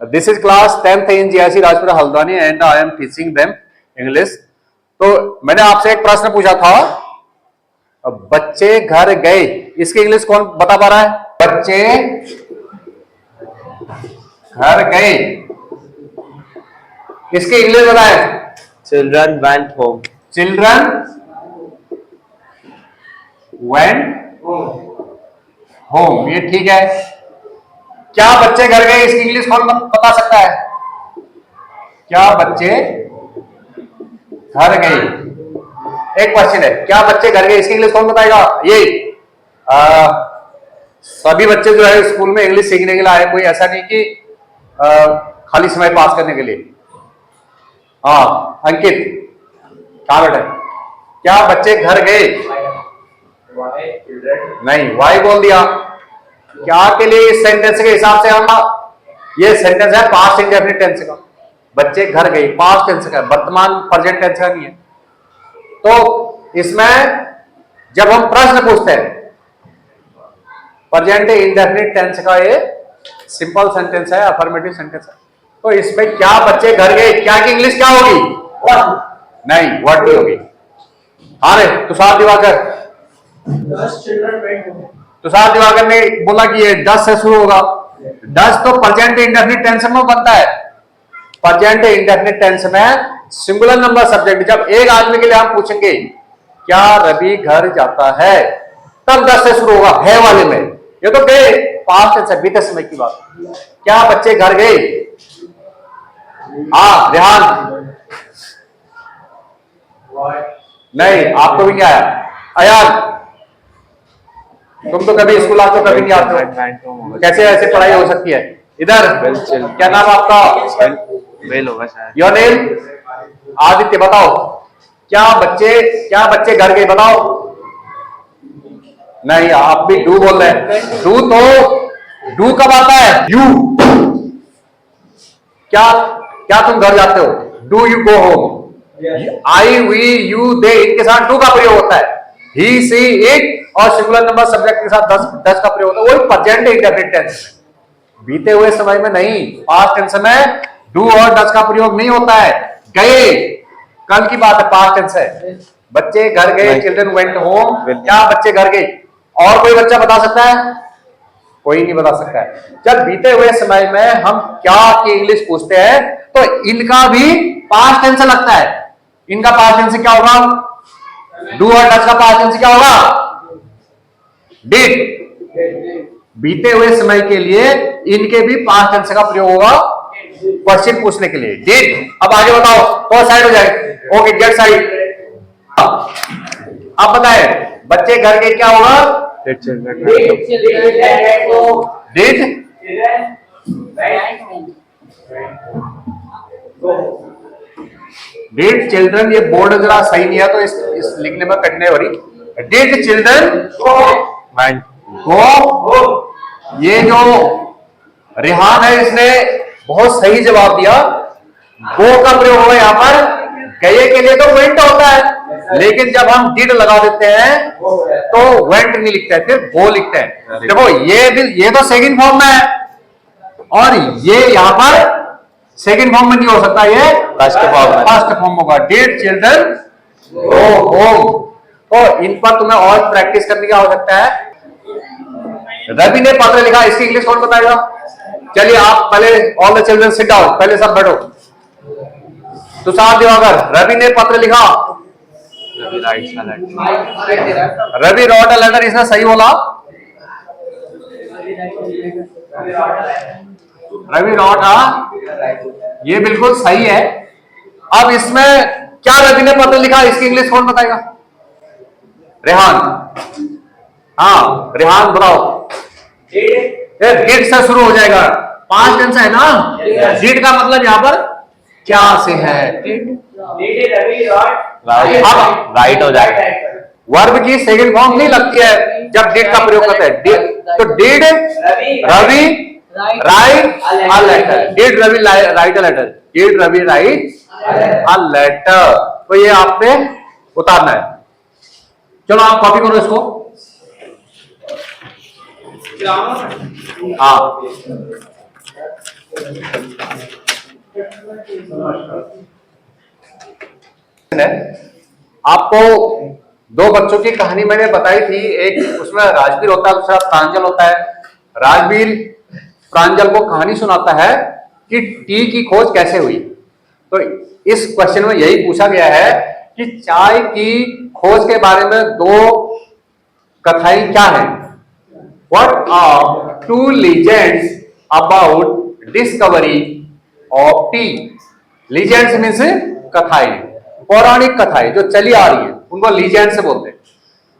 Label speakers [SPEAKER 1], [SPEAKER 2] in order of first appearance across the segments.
[SPEAKER 1] This is class 10th in GIC Rajpura Haldwani and I am teaching them English. तो मैंने आपसे एक प्रश्न पूछा था, बच्चे घर गए, इसकी इंग्लिश कौन बता पा रहा है? बच्चे घर गए, इसकी इंग्लिश बताए।
[SPEAKER 2] Children went home.
[SPEAKER 1] Children went home, ये ठीक है। क्या बच्चे घर गए, इसकी इंग्लिश कौन बता सकता है? क्या बच्चे घर गए, एक क्वेश्चन है, क्या बच्चे घर गए, इसकी इंग्लिश कौन बताएगा? ये सभी बच्चे जो है स्कूल में इंग्लिश सीखने के लिए आए, कोई ऐसा नहीं कि खाली समय पास करने के लिए। हाँ अंकित, क्या बेटा, क्या बच्चे घर गए? नहीं, वाई बोल दिया। क्या के लिए इस सेंटेंस के हिसाब से हम, ये सेंटेंस है पास्ट इंडेफिनिट टेंस का, बच्चे घर गए पास्ट टेंस का, वर्तमान प्रेजेंट टेंस का नहीं है। तो इसमें जब हम प्रश्न पूछते हैं, प्रेजेंट इंडेफिनिट टेंस का ये सिंपल सेंटेंस है, अफर्मेटिव सेंटेंस है। तो इसमें क्या बच्चे घर गए, क्या की इंग्लिश क्या होगी? नहीं, व्हाट की होगी। अरे तुषार दिवाकर, तुषार दिवाकर ने बोला कि ये 10 से शुरू होगा। 10 तो प्रेजेंट इंडेफिनिट टेंस में बनता है। प्रेजेंट इंडेफिनिट टेंस में सिंगुलर नंबर सब्जेक्ट, जब एक आदमी के लिए हम पूछेंगे क्या रवि घर जाता है, तब 10 से शुरू होगा, है वाले में। ये तो गए पास्ट टेंस है, बीते समय की बात। क्या बच्चे घर गए? हाँ रेहान, नहीं आपको भी क्या आया? अयान, तुम तो कभी स्कूल आते हो, कभी नहीं आते हो, कैसे ऐसे पढ़ाई हो सकती है? इधर क्या नाम आपका?
[SPEAKER 2] वेल होगा शायद।
[SPEAKER 1] Your name? आदित्य, बताओ क्या बच्चे घर गए, बताओ। नहीं, आप भी डू बोल रहे हैं। डू तो डू कब आता है? यू, क्या तुम घर जाते हो? Do you go home? I we you they, इनके साथ डू का प्रयोग होता है। ही सी इट और सिंगुलर नंबर सब्जेक्ट के साथ 10 का प्रयोग होता है, वही प्रेजेंट इंडेफिनिट टेंस में। बीते हुए समय में नहीं, पास्ट टेंस में डू और 10 का प्रयोग नहीं होता है। गए कल की बात है, पास्ट टेंस है। बच्चे घर गए, चिल्ड्रन वेंट होम। क्या बच्चे घर गए? और कोई बच्चा बता सकता है? कोई नहीं बता सकता है। जब बीते हुए समय में हम क्या की इंग्लिश पूछते हैं तो इनका भी पास्ट टेंस लगता है। इनका पास्ट टेंस क्या होगा? डू और डज का पास्ट टेंस क्या होगा? डिड। बीते हुए समय के लिए इनके भी पास्ट टेंस का प्रयोग होगा क्वेश्चन पूछने के लिए, डिड। अब आगे बताओ, तो साइड हो जाए। Okay, get side. अब बताए बच्चे घर के क्या होगा? डिड चिल्ड्रन, ये बोर्ड जरा सही नहीं है तो इस लिखने में कठिनाई हो रही। डिड चिल्ड्रन गो, ये जो रेहान है इसने बहुत सही जवाब दिया। गो का प्रयोग होगा यहाँ पर। गए के लिए तो वेंट होता है, लेकिन जब हम डिड लगा देते हैं तो वेंट नहीं लिखते हैं, फिर गो लिखते हैं। देखो ये तो सेकंड फॉर्म में है और ये यहाँ पर सेकंड फॉर्म में नहीं हो सकता, ये फर्स्ट फॉर्म होगा। Did children go home. तो इन पर तुम्हें और प्रैक्टिस करने की आवश्यकता है। रवि ने पत्र लिखा, इसकी इंग्लिश कौन बताएगा? चलिए आप पहले, all the children sit down, पहले सब बैठो। तुषार दिवाकर, रवि ने पत्र लिखा। रवि रॉट अ लेटर, इसने सही बोला। रवि रॉट ये बिल्कुल सही है। अब इसमें क्या रवि ने पत्र लिखा, इसकी इंग्लिश कौन बताएगा? रेहान, हाँ रेहान बताओ। डिड से शुरू हो जाएगा, पास्ट टेंस है ना। डिड का मतलब यहाँ पर क्या से है?
[SPEAKER 2] राइट हो जाएगा।
[SPEAKER 1] वर्ब की सेकंड फॉर्म नहीं लगती है जब डिड का प्रयोग करते हैं। तो did Ravi write a letter, did Ravi write a letter, did Ravi write a letter. तो ये आप पे उतारना है। चलो आप कॉपी करो इसको। हाँ आपको दो बच्चों की कहानी मैंने बताई थी, एक उसमें राजवीर होता है, दूसरा प्रांजल होता है। राजवीर प्रांजल को कहानी सुनाता है कि टी की खोज कैसे हुई। तो इस क्वेश्चन में यही पूछा गया है कि चाय की खोज के बारे में दो कथाएं क्या है। What are two legends about discovery of tea. Legends means कथाएं, पौराणिक कथाएं जो चली आ रही है उनको लीजेंड्स बोलते हैं।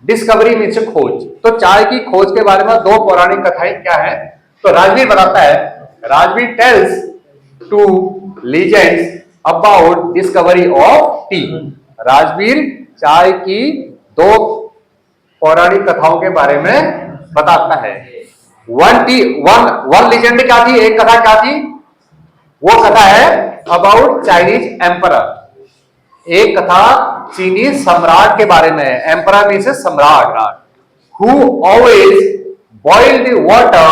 [SPEAKER 1] डिस्कवरी मीन्स खोज। तो चाय की खोज के बारे में दो पौराणिक कथाएं क्या है। तो राजवीर बताता है, Rajveer tells two legends about discovery of tea. Rajveer चाय की दो पौराणिक कथाओं के बारे में बताता है। वन लीजेंड क्या थी, एक कथा क्या थी, वो कथा है अबाउट चाइनीज एम्परर। एक कथा चीनी सम्राट के बारे में है। एम्परर मीन्स सम्राट, who always boiled water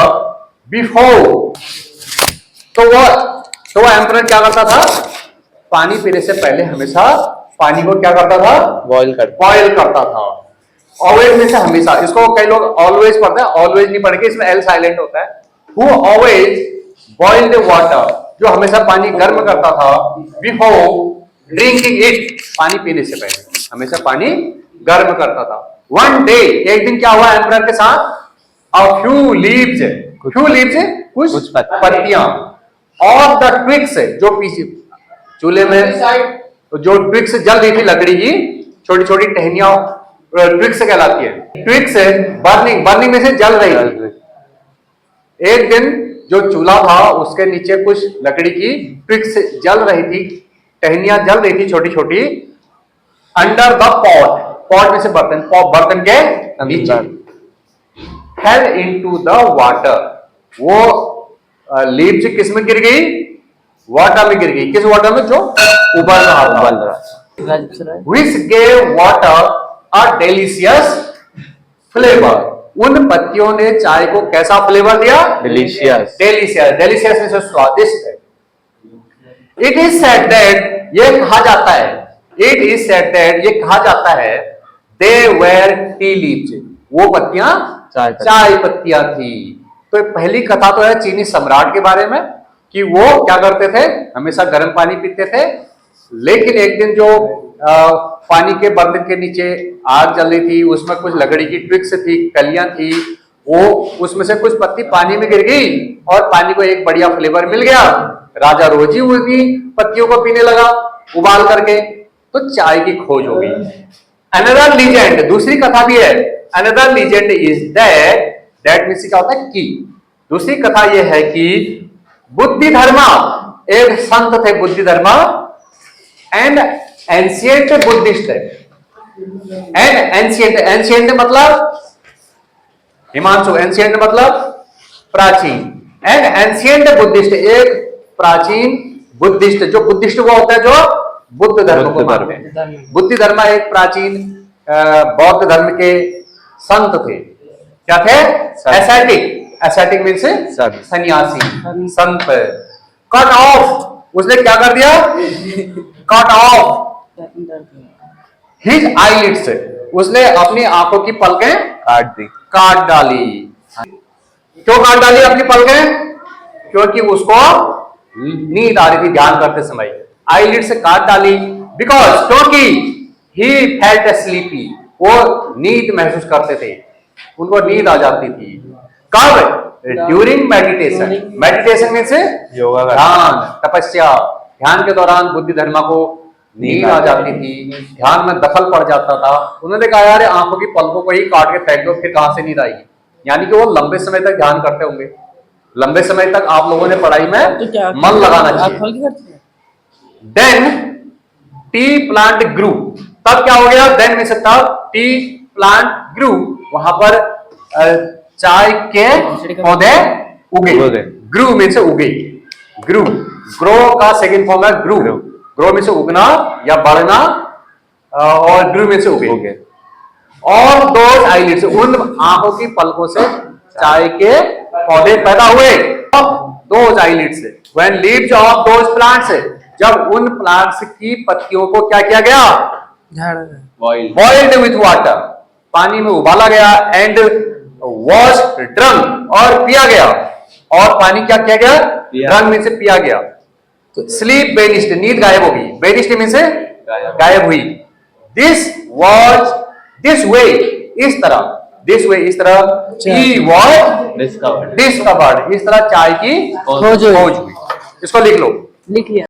[SPEAKER 1] before. तो वो एम्परर क्या करता था, पानी पीने से पहले हमेशा पानी को क्या करता था, बॉइल करता था। ऑलवेज में से हमेशा, इसको कई लोग ऑलवेज पढ़ते हैं, ऑलवेज नहीं पढ़ के इसमें एल साइलेंट होता है। हु ऑलवेज बॉइल्ड वाटर, जो हमेशा पानी गर्म करता था, बिफोर ड्रिंकिंग इट, पानी पीने से पहले हमेशा पानी गर्म करता था। वन डे, एक दिन क्या हुआ एम्परर के साथ, अ फ्यू लीव्स, कुछ पत्तियां, और द ट्विक्स, जो पीछे चूल्हे में जो ट्विक्स जल रही थी, लकड़ी की छोटी छोटी टहनियां ट्विक्स कहलाती है। ट्विक्स बर्निंग में से जल रही थी। एक दिन जो चूल्हा था उसके नीचे कुछ लकड़ी की ट्विक्स जल रही थी, टहनियां जल रही थी छोटी छोटी, अंडर द पॉट में से बर्तन के नीचे, फेल इनटू द वाटर। वो लीव्स किस में गिर गई, वाटर में गिर गई। किस वाटर में, जो उबल रहा था। Which gave water a delicious flavor। उन पत्तियों ने चाय को कैसा फ्लेवर दिया, डेलिशियस में से स्वादिष्ट है। इट इज सेड दैट, ये कहा जाता है, इट इज सेड दैट, ये कहा जाता है, दे वेर टी लीव्स, वो पत्तियां चाय पत्तियां थी। तो पहली कथा तो है चीनी सम्राट के बारे में कि वो क्या करते थे, हमेशा गर्म पानी पीते थे। लेकिन एक दिन जो पानी के बर्तन के नीचे आग जल रही थी, उसमें कुछ लकड़ी की ट्विक्स थी, कलियां थी, वो उसमें से कुछ पत्ती पानी में गिर गई और पानी को एक बढ़िया फ्लेवर मिल गया। राजा रोजी हुई पत्तियों को पीने लगा उबाल करके, तो चाय की खोज हो गई। अनदर लीजेंड, दूसरी कथा भी है। Another legend is that means क्या होता है कि, दूसरी कथा यह है कि बुद्धि धर्मा, एक संत थे बुद्धि धर्मा, एंड एंशिएंट बुद्धिस्ट है। एंड एंशिएंट मतलब हिमांशु, एंशिएंट मतलब प्राचीन, एंड एंशिएंट बुद्धिस्ट, एक प्राचीन बुद्धिस्ट। जो बुद्धिस्ट वो होता है जो बुद्ध धर्म को मानते हैं। बुद्धि धर्मा एक प्राचीन बौद्ध धर्म के संत थे। क्या थे, एसेटिक मीन्स सन्यासी, संत। कट ऑफ, उसने क्या कर दिया, कट ऑफ हिज आईलिड्स, उसने अपनी आंखों की पलकें काट डाली। क्यों काट डाली अपनी पलकें, क्योंकि उसको नींद आ रही थी ध्यान करते समय। आईलिड से काट डाली बिकॉज, क्योंकि ही फेल्ट स्लीपी, वो नींद महसूस करते थे, उनको नींद आ जाती थी। कब, ड्यूरिंग मेडिटेशन मीन्स योगा, ध्यान, तपस्या। ध्यान के दौरान बुद्धि धर्मा को नींद आ जाती थी, ध्यान में दखल पड़ जाता था। उन्होंने कहा यार आंखों की पलकों को ही काट के फेंक दो, फिर कहां से नींद आएगी। यानी कि वो लंबे समय तक ध्यान करते होंगे। लंबे समय तक आप लोगों ने पढ़ाई में तो मन लगाना चाहिए। देन टी प्लांट ग्रू, तब क्या हो गया, देन में से तब टी प्लांट ग्रू, वहां पर चाय के पौधे उगे। ग्रू में से उगे, ग्रो का सेकंड फॉर्म है ग्रू। ग्रो में से उगना या बढ़ना, और ग्रू में से उगे। और दोज आईलिड्स, उन आंखों की पलकों से चाय के पौधे पैदा हुए। Those eyelids, when leaves of those plants, जब उन प्लांट्स की पत्तियों को क्या किया गया,
[SPEAKER 2] Boiled.
[SPEAKER 1] boiled with water, पानी में उबाला गया, and was drunk, और पिया गया, और पानी क्या किया गया, ड्रंक में से पिया गया। तो स्लीप बेनिस्ट, नींद गायब होगी, बेनिस्ट में से गायब हुई। दिस वे, इस तरह, दिस वे, इस तरह, टी वॉज
[SPEAKER 2] Discovered.
[SPEAKER 1] डिस्कवर्ड, इस तरह चाय की
[SPEAKER 3] खोज हुई।
[SPEAKER 1] खोज हुई। इसको लिख लो।
[SPEAKER 3] लिख लिया।